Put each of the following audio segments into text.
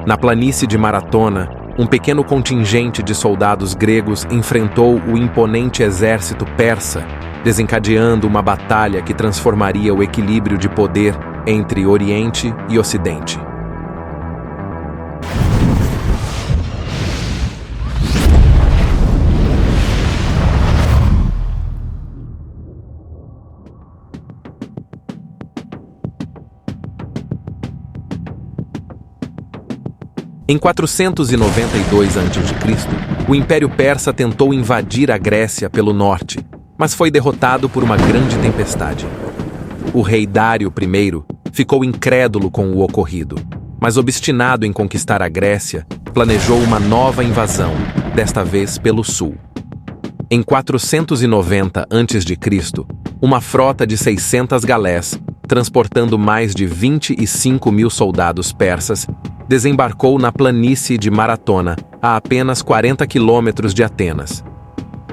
Na planície de Maratona, um pequeno contingente de soldados gregos enfrentou o imponente exército persa, desencadeando uma batalha que transformaria o equilíbrio de poder entre Oriente e Ocidente. Em 492 a.C., o Império Persa tentou invadir a Grécia pelo norte, mas foi derrotado por uma grande tempestade. O rei Dário I ficou incrédulo com o ocorrido, mas obstinado em conquistar a Grécia, planejou uma nova invasão, desta vez pelo sul. Em 490 a.C., uma frota de 600 galés, transportando mais de 25 mil soldados persas, desembarcou na planície de Maratona, a apenas 40 quilômetros de Atenas.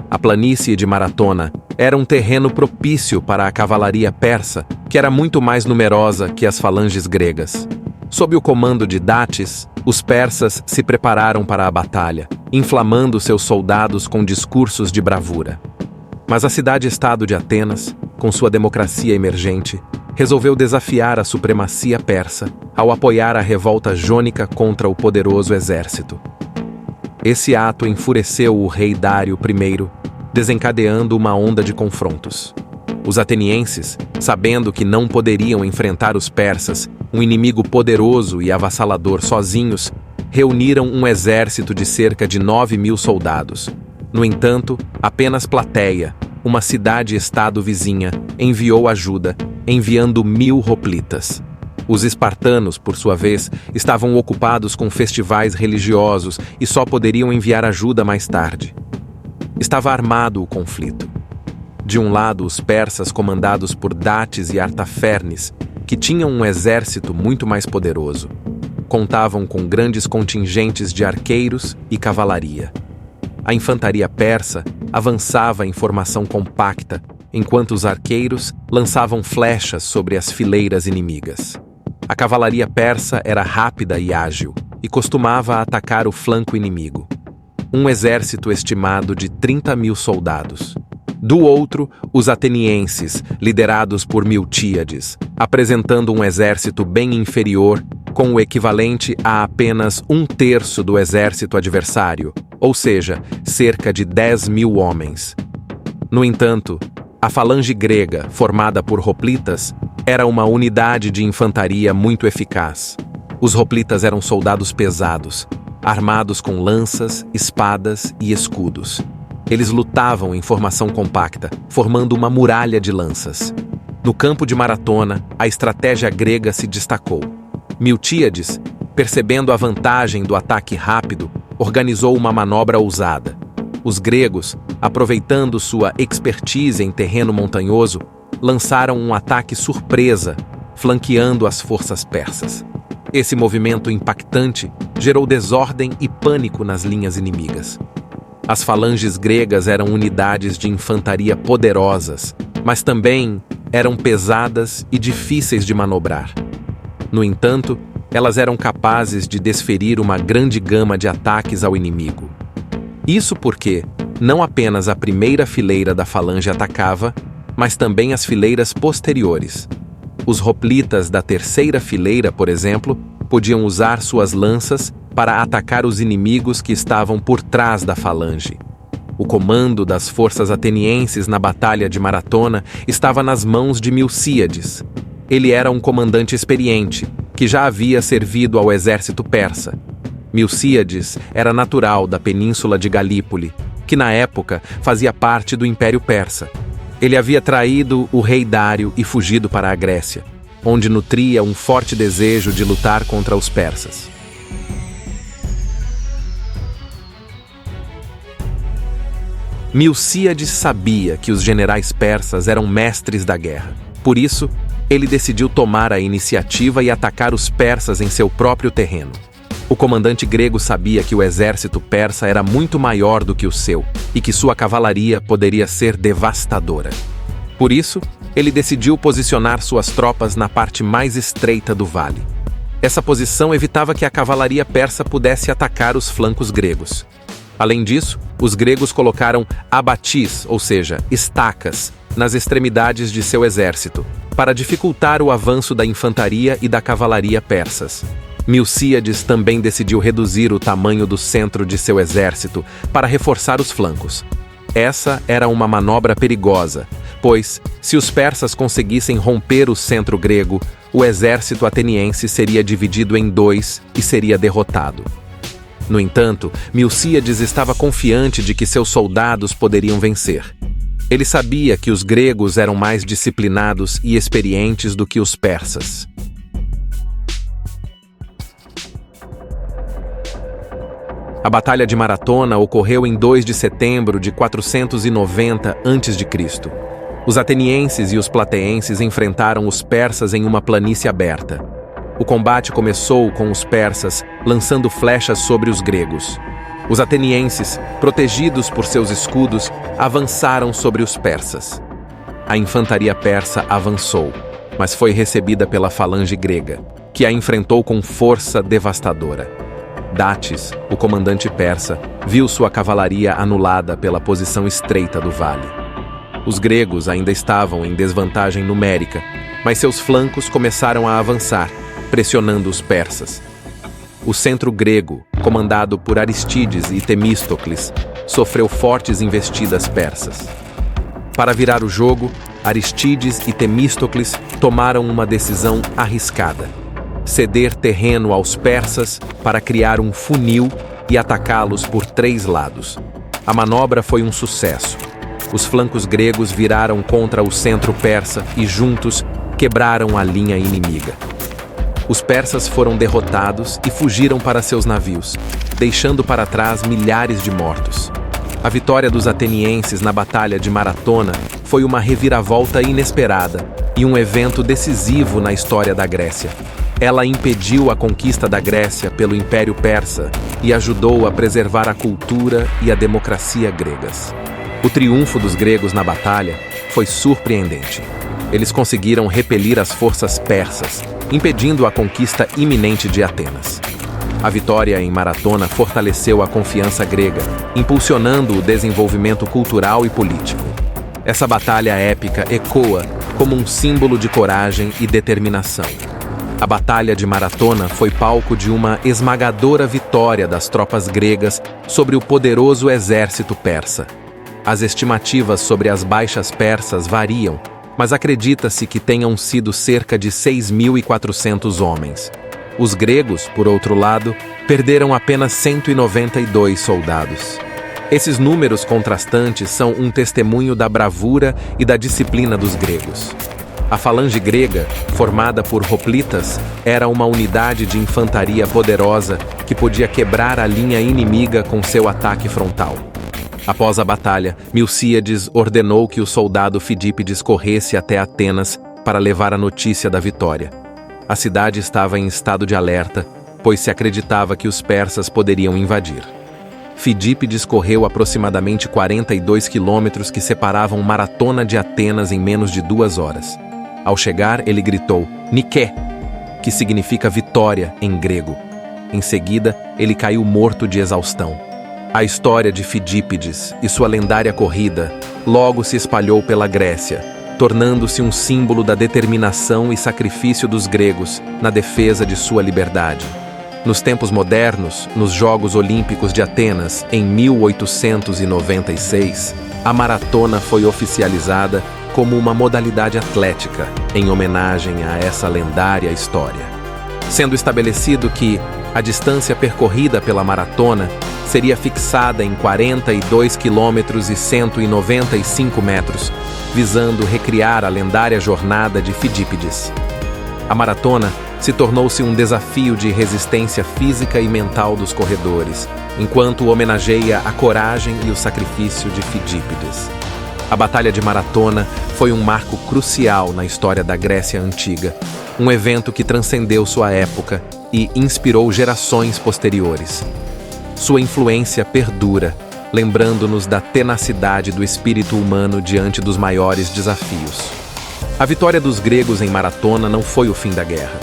A planície de Maratona era um terreno propício para a cavalaria persa, que era muito mais numerosa que as falanges gregas. Sob o comando de Datis, os persas se prepararam para a batalha, inflamando seus soldados com discursos de bravura. Mas a cidade-estado de Atenas, com sua democracia emergente, resolveu desafiar a supremacia persa ao apoiar a revolta jônica contra o poderoso exército. Esse ato enfureceu o rei Dário I, desencadeando uma onda de confrontos. Os atenienses, sabendo que não poderiam enfrentar os persas, um inimigo poderoso e avassalador sozinhos, reuniram um exército de cerca de 9.000 soldados. No entanto, apenas Plateia, uma cidade-estado vizinha, enviou ajuda, enviando 1.000 hoplitas. Os espartanos, por sua vez, estavam ocupados com festivais religiosos e só poderiam enviar ajuda mais tarde. Estava armado o conflito. De um lado, os persas comandados por Datis e Artafernes, que tinham um exército muito mais poderoso. Contavam com grandes contingentes de arqueiros e cavalaria. A infantaria persa avançava em formação compacta, enquanto os arqueiros lançavam flechas sobre as fileiras inimigas. A cavalaria persa era rápida e ágil, e costumava atacar o flanco inimigo. Um exército estimado de 30.000 soldados. Do outro, os atenienses, liderados por Miltíades, apresentando um exército bem inferior, com o equivalente a apenas 1/3 do exército adversário, ou seja, cerca de 10.000 homens. No entanto, a falange grega, formada por hoplitas, era uma unidade de infantaria muito eficaz. Os hoplitas eram soldados pesados, armados com lanças, espadas e escudos. Eles lutavam em formação compacta, formando uma muralha de lanças. No campo de Maratona, a estratégia grega se destacou. Miltíades, percebendo a vantagem do ataque rápido, organizou uma manobra ousada. Os gregos, aproveitando sua expertise em terreno montanhoso, lançaram um ataque surpresa, flanqueando as forças persas. Esse movimento impactante gerou desordem e pânico nas linhas inimigas. As falanges gregas eram unidades de infantaria poderosas, mas também eram pesadas e difíceis de manobrar. No entanto, elas eram capazes de desferir uma grande gama de ataques ao inimigo. Isso porque não apenas a primeira fileira da falange atacava, mas também as fileiras posteriores. Os hoplitas da terceira fileira, por exemplo, podiam usar suas lanças para atacar os inimigos que estavam por trás da falange. O comando das forças atenienses na Batalha de Maratona estava nas mãos de Milcíades. Ele era um comandante experiente, que já havia servido ao exército persa. Milcíades era natural da península de Galípoli, que na época fazia parte do Império Persa. Ele havia traído o rei Dário e fugido para a Grécia, onde nutria um forte desejo de lutar contra os persas. Milcíades sabia que os generais persas eram mestres da guerra. Por isso, ele decidiu tomar a iniciativa e atacar os persas em seu próprio terreno. O comandante grego sabia que o exército persa era muito maior do que o seu e que sua cavalaria poderia ser devastadora. Por isso, ele decidiu posicionar suas tropas na parte mais estreita do vale. Essa posição evitava que a cavalaria persa pudesse atacar os flancos gregos. Além disso, os gregos colocaram abatis, ou seja, estacas, nas extremidades de seu exército, para dificultar o avanço da infantaria e da cavalaria persas. Milcíades também decidiu reduzir o tamanho do centro de seu exército para reforçar os flancos. Essa era uma manobra perigosa, pois, se os persas conseguissem romper o centro grego, o exército ateniense seria dividido em dois e seria derrotado. No entanto, Milcíades estava confiante de que seus soldados poderiam vencer. Ele sabia que os gregos eram mais disciplinados e experientes do que os persas. A Batalha de Maratona ocorreu em 2 de setembro de 490 a.C. Os atenienses e os plateenses enfrentaram os persas em uma planície aberta. O combate começou com os persas lançando flechas sobre os gregos. Os atenienses, protegidos por seus escudos, avançaram sobre os persas. A infantaria persa avançou, mas foi recebida pela falange grega, que a enfrentou com força devastadora. Datis, o comandante persa, viu sua cavalaria anulada pela posição estreita do vale. Os gregos ainda estavam em desvantagem numérica, mas seus flancos começaram a avançar, pressionando os persas. O centro grego, comandado por Aristides e Temístocles, sofreu fortes investidas persas. Para virar o jogo, Aristides e Temístocles tomaram uma decisão arriscada: ceder terreno aos persas para criar um funil e atacá-los por 3 lados. A manobra foi um sucesso. Os flancos gregos viraram contra o centro persa e, juntos, quebraram a linha inimiga. Os persas foram derrotados e fugiram para seus navios, deixando para trás milhares de mortos. A vitória dos atenienses na Batalha de Maratona foi uma reviravolta inesperada e um evento decisivo na história da Grécia. Ela impediu a conquista da Grécia pelo Império Persa e ajudou a preservar a cultura e a democracia gregas. O triunfo dos gregos na batalha foi surpreendente. Eles conseguiram repelir as forças persas, impedindo a conquista iminente de Atenas. A vitória em Maratona fortaleceu a confiança grega, impulsionando o desenvolvimento cultural e político. Essa batalha épica ecoa como um símbolo de coragem e determinação. A Batalha de Maratona foi palco de uma esmagadora vitória das tropas gregas sobre o poderoso exército persa. As estimativas sobre as baixas persas variam, mas acredita-se que tenham sido cerca de 6.400 homens. Os gregos, por outro lado, perderam apenas 192 soldados. Esses números contrastantes são um testemunho da bravura e da disciplina dos gregos. A falange grega, formada por hoplitas, era uma unidade de infantaria poderosa que podia quebrar a linha inimiga com seu ataque frontal. Após a batalha, Milcíades ordenou que o soldado Fidípides corresse até Atenas para levar a notícia da vitória. A cidade estava em estado de alerta, pois se acreditava que os persas poderiam invadir. Fidípides correu aproximadamente 42 quilômetros que separavam Maratona de Atenas em menos de 2 horas. Ao chegar, ele gritou "Niké", que significa vitória em grego. Em seguida, ele caiu morto de exaustão. A história de Fidípides e sua lendária corrida logo se espalhou pela Grécia, tornando-se um símbolo da determinação e sacrifício dos gregos na defesa de sua liberdade. Nos tempos modernos, nos Jogos Olímpicos de Atenas, em 1896, a maratona foi oficializada como uma modalidade atlética, em homenagem a essa lendária história. Sendo estabelecido que a distância percorrida pela maratona seria fixada em 42 quilômetros e 195 metros, visando recriar a lendária jornada de Fidípides. A maratona se tornou-se um desafio de resistência física e mental dos corredores, enquanto homenageia a coragem e o sacrifício de Fidípides. A Batalha de Maratona foi um marco crucial na história da Grécia Antiga, um evento que transcendeu sua época e inspirou gerações posteriores. Sua influência perdura, lembrando-nos da tenacidade do espírito humano diante dos maiores desafios. A vitória dos gregos em Maratona não foi o fim da guerra.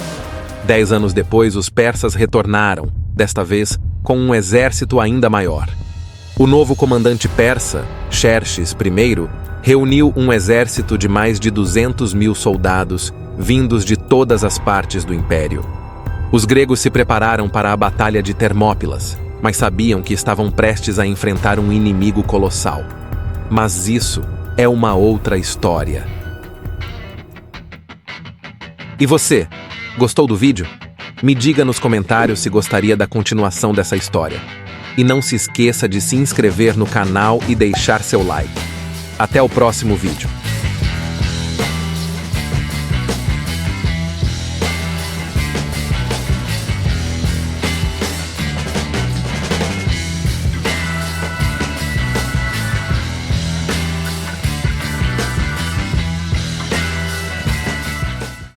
10 anos depois, os persas retornaram, desta vez com um exército ainda maior. O novo comandante persa, Xerxes I, reuniu um exército de mais de 200.000 soldados, vindos de todas as partes do império. Os gregos se prepararam para a Batalha de Termópilas, mas sabiam que estavam prestes a enfrentar um inimigo colossal. Mas isso é uma outra história. E você, gostou do vídeo? Me diga nos comentários se gostaria da continuação dessa história. E não se esqueça de se inscrever no canal e deixar seu like. Até o próximo vídeo.